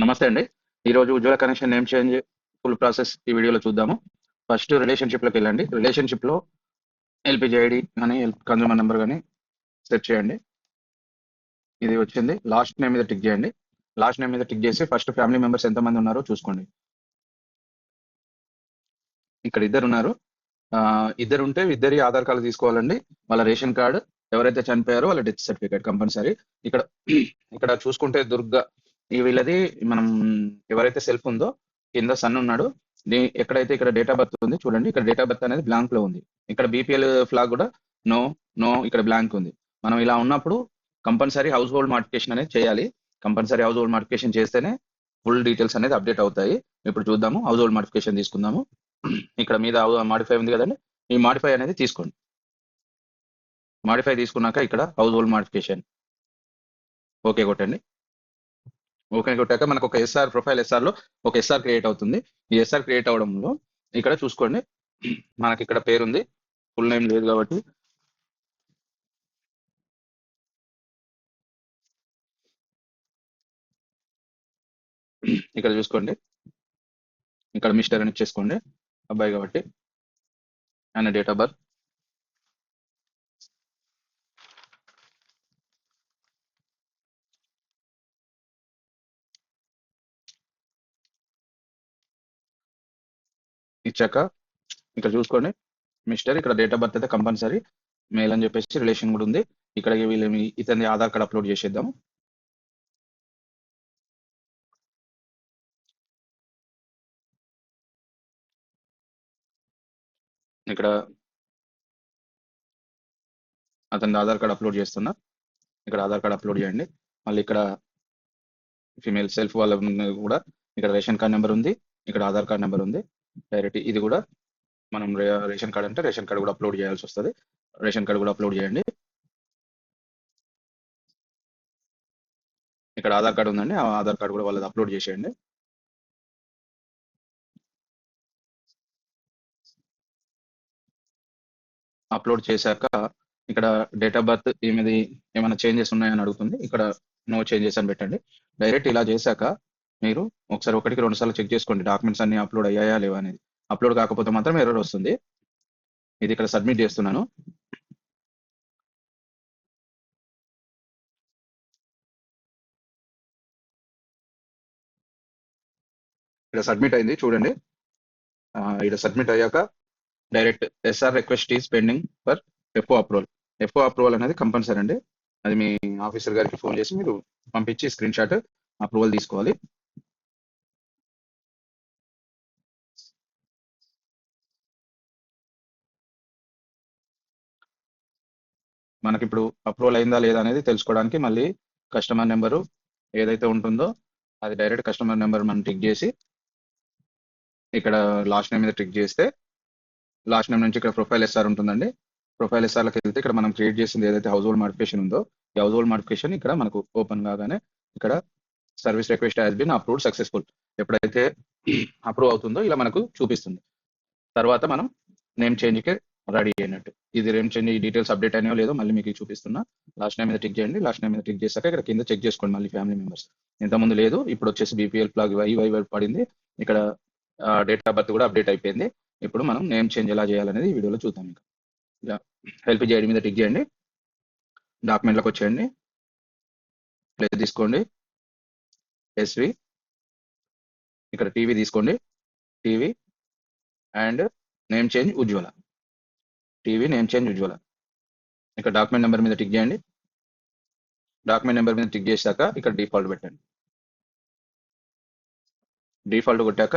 నమస్తే అండి. ఈరోజు Ujjwala connection name change full process ఈ వీడియోలో చూద్దాము. ఫస్ట్ రిలేషన్‌షిప్‌లోకి వెళ్ళండి. రిలేషన్‌షిప్‌లో ఎల్‌పీజీ ఐడీ గాని, కన్స్యూమర్ నంబర్ గాని సెట్ చేయండి. ఇది వచ్చింది. లాస్ట్ నేమ్ మీద టిక్ చేయండి. లాస్ట్ నేమ్ మీద టిక్ చేసి ఫస్ట్ ఫ్యామిలీ మెంబర్స్ ఎంతమంది ఉన్నారో చూసుకోండి. ఇక్కడ ఇద్దరున్నారు. ఇద్దరుంటే ఇద్దరి ఆధార్ కార్డ్‌లు తీసుకోవాలండి. వాళ్ళ రేషన్ కార్డ్, ఎవరైతే చనిపోయారో వాళ్ళ డెత్ సర్టిఫికేట్ కంపల్సరీ. ఇక్కడ ఇక్కడ చూసుకుంటే దుర్గ వీళ్ళది మనం ఎవరైతే సెల్ఫ్ ఉందో కింద సన్ ఉన్నాడు. ఎక్కడైతే ఇక్కడ డేట్ ఆఫ్ బర్త్ ఉంది చూడండి. ఇక్కడ డేట్ ఆఫ్ బర్త్ అనేది బ్లాంక్ లో ఉంది. ఇక్కడ బీపీఎల్ ఫ్లాగ్ కూడా నో నో ఇక్కడ బ్లాంక్ ఉంది. మనం ఇలా ఉన్నప్పుడు కంపల్సరీ హౌస్ హోల్డ్ మోడిఫికేషన్ అనేది చేయాలి. కంపల్సరీ హౌస్ హోల్డ్ మోడిఫికేషన్ చేస్తేనే ఫుల్ డీటెయిల్స్ అనేది అప్డేట్ అవుతాయి. ఇప్పుడు చూద్దాము. హౌస్ హోల్డ్ మోడిఫికేషన్ తీసుకుందాము. ఇక్కడ మీద మాడిఫై ఉంది కదండి. ఈ మాడిఫై అనేది తీసుకోండి. మాడిఫై తీసుకున్నాక ఇక్కడ హౌస్ హోల్డ్ మోడిఫికేషన్ ఓకే కొట్టండి. ఓకే కొట్టాక మనకు ఒక ఎస్ఆర్ ప్రొఫైల్ ఎస్ఆర్ లో ఒక ఎస్ఆర్ క్రియేట్ అవుతుంది. ఈ ఎస్ఆర్ క్రియేట్ అవడంలో ఇక్కడ చూసుకోండి. మనకి ఇక్కడ పేరుంది. ఫుల్ నేమ్ లేదు కాబట్టి ఇక్కడ చూసుకోండి. ఇక్కడ మిస్టర్ అని ఇచ్చేసుకోండి. అబ్బాయి కాబట్టి ఆయన డేట్ ఆఫ్ బర్త్ ఇచ్చాక ఇక్కడ చూసుకోండి. మిస్టర్ ఇక్కడ డేట్ ఆఫ్ బర్త్ అయితే కంపల్సరీ మేల్ అని చెప్పేసి రిలేషన్ కూడా ఉంది. ఇక్కడ వీళ్ళు ఇతని ఆధార్ కార్డ్ అప్లోడ్ చేసేద్దాం. ఇక్కడ అతని ఆధార్ కార్డ్ అప్లోడ్ చేస్తున్నా. ఇక్కడ ఆధార్ కార్డ్ అప్లోడ్ చేయండి. మళ్ళీ ఇక్కడ ఫీమేల్ సెల్ఫ్ వాళ్ళ కూడా ఇక్కడ రేషన్ కార్డ్ నెంబర్ ఉంది. ఇక్కడ ఆధార్ కార్డ్ నెంబర్ ఉంది. డైరెక్ట్ ఇది కూడా మనం రేషన్ కార్డ్ అంటే రేషన్ కార్డ్ కూడా అప్లోడ్ చేయాల్సి వస్తుంది. రేషన్ కార్డ్ కూడా అప్లోడ్ చేయండి. ఇక్కడ ఆధార్ కార్డ్ ఉందండి. ఆ ఆధార్ కార్డ్ కూడా వాళ్ళది అప్లోడ్ చేసేయండి. అప్లోడ్ చేశాక ఇక్కడ డేట్ ఆఫ్ బర్త్ ఏమిది ఏమైనా చేంజెస్ ఉన్నాయని అడుగుతుంది. ఇక్కడ నో చేంజెస్ అని పెట్టండి. డైరెక్ట్ ఇలా చేశాక మీరు ఒకసారి ఒకటికి రెండు సార్లు చెక్ చేసుకోండి. డాక్యుమెంట్స్ అన్ని అప్లోడ్ అయ్యాయా లేవా అనేది. అప్లోడ్ కాకపోతే మాత్రం ఎర్రర్ వస్తుంది. ఇది ఇక్కడ సబ్మిట్ చేస్తున్నాను. ఇక్కడ సబ్మిట్ అయింది చూడండి. ఇక్కడ సబ్మిట్ అయ్యాక direct SR request is pending for FO approval. FO approval అనేది కంపల్సరీ అండి. అది మీ ఆఫీసర్ గారికి ఫోన్ చేసి మీరు పంపించి స్క్రీన్ షాట్ అప్రూవల్ తీసుకోవాలి. మనకి ఇప్పుడు అప్రూవల్ అయిందా లేదా అనేది తెలుసుకోవడానికి మళ్ళీ కస్టమర్ నెంబరు ఏదైతే ఉంటుందో అది డైరెక్ట్ కస్టమర్ నెంబర్ మనం టిక్ చేసి ఇక్కడ లాస్ట్ నేమ్ మీద టిక్ చేస్తే లాస్ట్ నేమ్ నుంచి ఇక్కడ ప్రొఫైల్ ఎస్ఆర్ ఉంటుందండి. ప్రొఫైల్ ఎస్ఆర్లోకి వెళ్తే ఇక్కడ మనం క్రియేట్ చేసింది ఏదైతే హౌస్ హోల్డ్ మోడిఫికేషన్ ఉందో ఈ హౌస్ హోల్డ్ మోడిఫికేషన్ ఇక్కడ మనకు ఓపెన్ కాగానే ఇక్కడ service request has been approved successful ఎప్పుడైతే అప్రూవ్ అవుతుందో ఇలా మనకు చూపిస్తుంది. తర్వాత మనం నేమ్ చేంజ్కి రెడీ అయినట్టు. ఇది నేమ్ చేంజ్ డీటెయిల్స్ అప్డేట్ అయినాయో లేదో మళ్ళీ మీకు చూపిస్తున్నా. లాస్ట్ నేమ్ మీద టిక్ చేయండి. లాస్ట్ నేమ్ మీద టిక్ చేశాక ఇక్కడ కింద చెక్ చేసుకోండి మళ్ళీ ఫ్యామిలీ మెంబర్స్. ఇంతకుముందు లేదు, ఇప్పుడు వచ్చేసి బీపీఎల్ ఫ్లాగ్ వై పడింది. ఇక్కడ డేట్ ఆఫ్ బర్త్ కూడా అప్డేట్ అయిపోయింది. ఇప్పుడు మనం నేమ్ చేంజ్ ఎలా చేయాలనేది ఈ వీడియోలో చూద్దాం. ఇంకా ఎల్పిజి ఐడి మీద టిక్ చేయండి. డాక్యుమెంట్లోకి వచ్చేయండి. ప్లేస్ తీసుకోండి. ఎస్వి ఇక్కడ టీవీ తీసుకోండి. TV and name change Ujjwala. TV name change Ujjwala. ఇక్కడ డాక్యుమెంట్ నెంబర్ మీద టిక్ చేయండి. డాక్యుమెంట్ నెంబర్ మీద టిక్ చేశాక ఇక్కడ డిఫాల్ట్ పెట్టండి. డిఫాల్ట్ కొట్టాక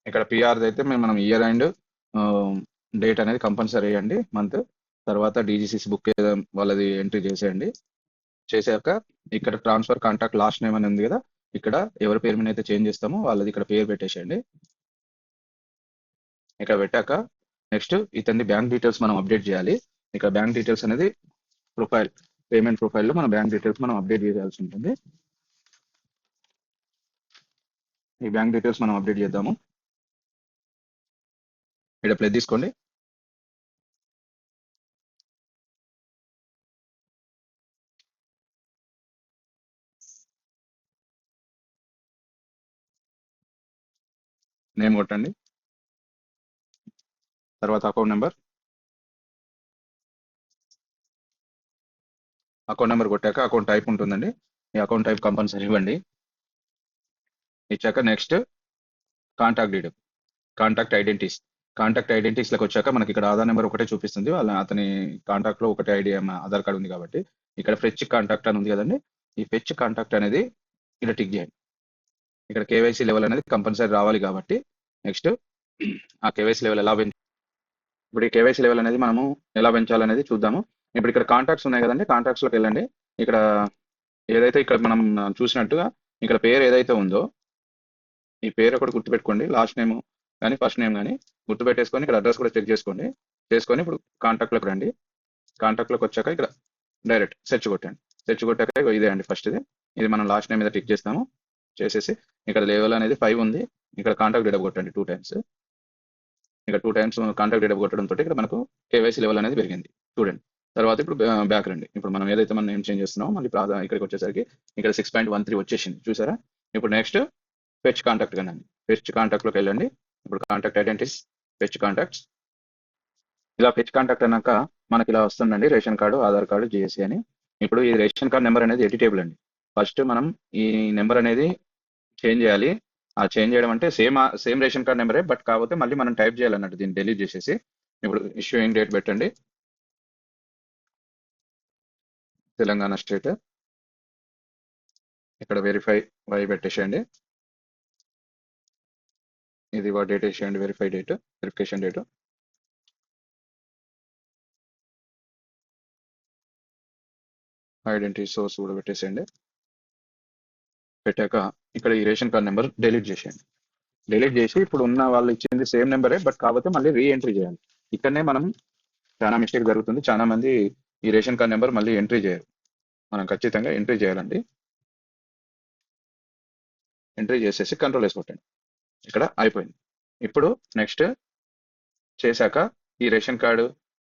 ఇక్కడ పిఆర్ అయితే మనం ఇయర్ అండ్ డేట్ అనేది కంపల్సరీ వేయండి. మంత్ తర్వాత డీజీసీసీ బుక్ వాళ్ళది ఎంట్రీ చేసేయండి. చేశాక ఇక్కడ ట్రాన్స్ఫర్ కాంటాక్ట్ లాస్ట్ నేమ్ అని ఉంది కదా, ఇక్కడ ఎవరి పేరు మీద అయితే చేంజ్ చేస్తామో వాళ్ళది ఇక్కడ పేరు పెట్టేసేయండి. ఇక్కడ పెట్టాక నెక్స్ట్ ఇతని బ్యాంక్ డీటెయిల్స్ మనం అప్డేట్ చేయాలి. ఇక్కడ బ్యాంక్ డీటెయిల్స్ అనేది ప్రొఫైల్ పేమెంట్ ప్రొఫైల్లో మన బ్యాంక్ డీటెయిల్స్ మనం అప్డేట్ చేయాల్సి ఉంటుంది. ఈ బ్యాంక్ డీటెయిల్స్ మనం అప్డేట్ చేద్దాము. ఇక్కడ ప్లే తీసుకోండి. నేమ్ కొట్టండి. తర్వాత అకౌంట్ నెంబర్ కొట్టాక అకౌంట్ టైప్ ఉంటుందండి. ఈ అకౌంట్ టైప్ కంపల్సరీ ఇవ్వండి. ఇచ్చాక నెక్స్ట్ కాంటాక్ట్ డీటెయిల్, కాంటాక్ట్ ఐడెంటిటీస్లోకి వచ్చాక మనకి ఇక్కడ ఆధార్ నెంబర్ ఒకటే చూపిస్తుంది. వాళ్ళ అతని కాంటాక్ట్లో ఒకటే ఐడి ఆధార్ కార్డు ఉంది కాబట్టి ఇక్కడ ఫెచ్ కాంటాక్ట్ అని ఉంది కదండి. ఈ ఫెచ్ కాంటాక్ట్ అనేది ఇలా టిక్ చేయండి. ఇక్కడ కేవైసీ లెవెల్ అనేది కంపల్సరీ రావాలి కాబట్టి నెక్స్ట్ ఆ కేవైసీ లెవెల్ ఎలా ఇప్పుడు ఈ కేవైసీ లెవెల్ అనేది మనము ఎలా పెంచాలనేది చూద్దాము. ఇప్పుడు ఇక్కడ కాంటాక్ట్స్ ఉన్నాయి కదండి, కాంటాక్ట్స్లోకి వెళ్ళండి. ఇక్కడ ఏదైతే ఇక్కడ మనం చూసినట్టుగా ఇక్కడ పేరు ఏదైతే ఉందో ఈ పేరు ఒకటి గుర్తుపెట్టుకోండి. లాస్ట్ నేమ్ కానీ ఫస్ట్ నేమ్ కానీ గుర్తుపెట్టేసుకొని ఇక్కడ అడ్రస్ కూడా చెక్ చేసుకొని ఇప్పుడు కాంటాక్ట్లోకి రండి. కాంటాక్ట్లోకి వచ్చాక ఇక్కడ డైరెక్ట్ సెర్చ్ కొట్టండి. సెర్చ్ కొట్టాక ఇదే అండి ఫస్ట్ ఇది మనం లాస్ట్ నేమ్ మీద టిక్ చేస్తాము. చేసేసి ఇక్కడ లెవెల్ అనేది 5 ఉంది. ఇక్కడ కాంటాక్ట్ డేటా కొట్టండి 2 టైమ్స్. ఇక్కడ 2 టైమ్స్ కాంటాక్ట్ డేటా కొట్టడంతో ఇక్కడ మనకు కేవైసీ లెవెల్ అనేది పెరిగింది చూడండి. తర్వాత ఇప్పుడు బ్యాక్ రండి. ఇప్పుడు మనం ఏదైతే మనం నేమ్ చేంజ్ చేస్తున్నామో మళ్ళీ ఇక్కడికి వచ్చేసరికి ఇక్కడ 6.13 వచ్చేసింది చూసారా. ఇప్పుడు నెక్స్ట్ ఫెచ్ కాంటాక్ట్ కనండి. ఫెచ్ కాంటాక్ట్లోకి వెళ్ళండి. ఇప్పుడు కాంటాక్ట్ ఐడెంటిటీస్, ఫెచ్ కాంటాక్ట్స్. ఇలా ఫెచ్ కాంటాక్ట్ అన్నాక మనకి ఇలా వస్తుందండి ration card, Aadhaar card, GSC అని. ఇప్పుడు ఈ రేషన్ కార్డ్ నెంబర్ అనేది ఎడిటేబుల్ అండి. ఫస్ట్ మనం ఈ నెంబర్ అనేది చేంజ్ చేయాలి. ఆ చేంజ్ చేయడం అంటే సేమ్ రేషన్ కార్డ్ నెంబరే, బట్ కాకపోతే మళ్ళీ మనం టైప్ చేయాలన్నట్టు దీన్ని డిలీట్ చేసేసి. ఇప్పుడు ఇష్యూయింగ్ డేట్ పెట్టండి, తెలంగాణ స్టేట్. ఇక్కడ వెరిఫై వై పెట్టేసేయండి. ఇది డేట్ వేసేయండి, వెరిఫికేషన్ డేట్. ఐడెంటిటీ సోర్స్ కూడా పెట్టేసేయండి. పెట్టాక ఇక్కడ ఈ రేషన్ కార్డ్ నెంబర్ డిలీట్ చేసేయండి. డిలీట్ చేసి ఇప్పుడు ఉన్న వాళ్ళు ఇచ్చింది సేమ్ నెంబరే, బట్ కాకపోతే మళ్ళీ రీఎంట్రీ చేయాలి. ఇక్కడనే మనం చాలా మిస్టేక్ జరుగుతుంది. చాలా మంది ఈ రేషన్ కార్డ్ నెంబర్ మళ్ళీ ఎంట్రీ చేయరు. మనం ఖచ్చితంగా ఎంట్రీ చేయాలండి. ఎంట్రీ చేసేసి కంట్రోల్ వేసి కొట్టండి. ఇక్కడ అయిపోయింది. ఇప్పుడు నెక్స్ట్ చేశాక ఈ రేషన్ కార్డు,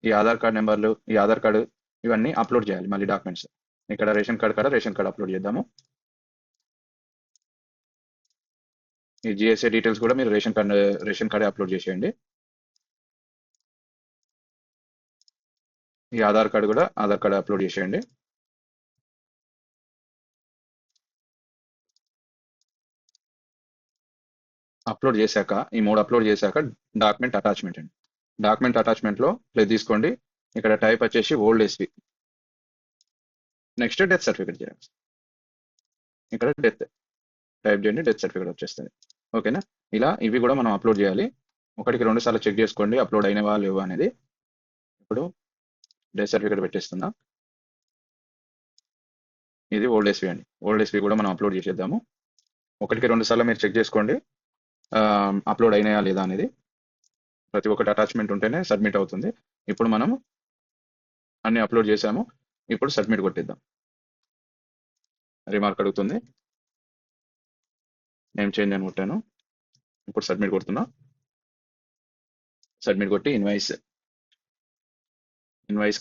ఈ ఆధార్ కార్డ్ నెంబర్లు, ఈ ఆధార్ కార్డు ఇవన్నీ అప్లోడ్ చేయాలి మళ్ళీ డాక్యుమెంట్స్. ఇక్కడ రేషన్ కార్డ్ అప్లోడ్ చేద్దాము. ఈ జిఎస్ఏ డీటెయిల్స్ కూడా మీరు రేషన్ కార్డే అప్లోడ్ చేసేయండి. ఈ ఆధార్ కార్డు అప్లోడ్ చేసేయండి. అప్లోడ్ చేశాక ఈ 3 అప్లోడ్ చేశాక డాక్యుమెంట్ అటాచ్మెంట్ అండి. డాక్యుమెంట్ అటాచ్మెంట్లో ప్లే తీసుకోండి. ఇక్కడ టైప్ వచ్చేసి old SP. Next death certificate చేయాలి. ఇక్కడ డెత్ టైప్ చేయండి, డెత్ సర్టిఫికేట్ వచ్చేస్తుంది. ఓకేనా. ఇలా ఇవి కూడా మనం అప్లోడ్ చేయాలి. 1కి 2 సార్లు చెక్ చేసుకోండి అప్లోడ్ అయినవా లేవా అనేది. ఇప్పుడు డెత్ సర్టిఫికేట్ పెట్టేస్తున్నా. ఇది ఓల్డ్ ఎస్పీ అండి. ఓల్డ్ ఎస్పీ కూడా మనం అప్లోడ్ చేసేద్దాము. 1కి 2 సార్లు మీరు చెక్ చేసుకోండి అప్లోడ్ అయినాయా లేదా అనేది. ప్రతి ఒక్కటి అటాచ్మెంట్ ఉంటేనే సబ్మిట్ అవుతుంది. ఇప్పుడు మనం అన్ని అప్లోడ్ చేసాము. ఇప్పుడు సబ్మిట్ కొట్టిద్దాం. రిమార్క్ అడుగుతుంది, నేమ్ చేంజ్ అని కొట్టాను. ఇప్పుడు సబ్మిట్ కొడుతున్నా. సబ్మిట్ కొట్టి ఇన్వాయిస్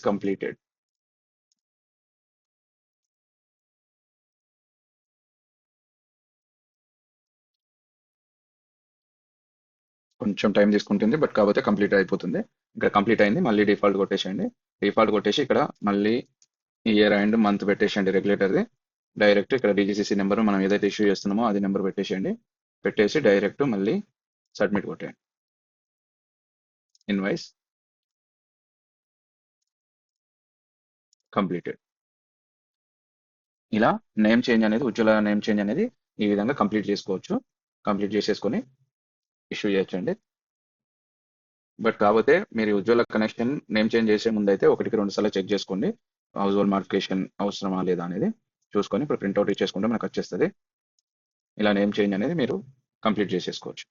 కంప్లీటెడ్. కొంచెం టైం తీసుకుంటుంది, బట్ కాకపోతే కంప్లీట్ అయిపోతుంది. ఇక్కడ కంప్లీట్ అయింది. మళ్ళీ డిఫాల్ట్ కొట్టేసేయండి. డిఫాల్ట్ కొట్టేసి ఇక్కడ మళ్ళీ ఇయర్ అండ్ మంత్ పెట్టేసేయండి రెగ్యులేటర్ది. డైరెక్ట్ ఇక్కడ డిజిసిసి నెంబర్ మనం ఏదైతే ఇష్యూ చేస్తున్నామో అది నెంబర్ పెట్టేసేయండి. పెట్టేసి డైరెక్ట్ మళ్ళీ సబ్మిట్ కొట్టేయండి. Invoice completed. ఇలా నేమ్ చేంజ్ అనేది, ఉజ్వల నేమ్ చేంజ్ అనేది ఈ విధంగా కంప్లీట్ చేసుకోవచ్చు. కంప్లీట్ చేసేసుకొని ఇష్యూ చేయొచ్చండి. బట్ కాకపోతే మీరు ఉజ్వల కనెక్షన్ నేమ్ చేంజ్ చేసే ముందు అయితే 1కి 2 సార్లు చెక్ చేసుకోండి హౌస్ హోల్డ్ మోడిఫికేషన్ అవసరమా లేదా అనేది చూసుకొని ఇప్పుడు ప్రింట్అవుట్ ఇచ్చేసుకుంటే మనకు వచ్చేస్తుంది. ఇలా నేమ్ చేంజ్ అనేది మీరు కంప్లీట్ చేసేసుకోవచ్చు.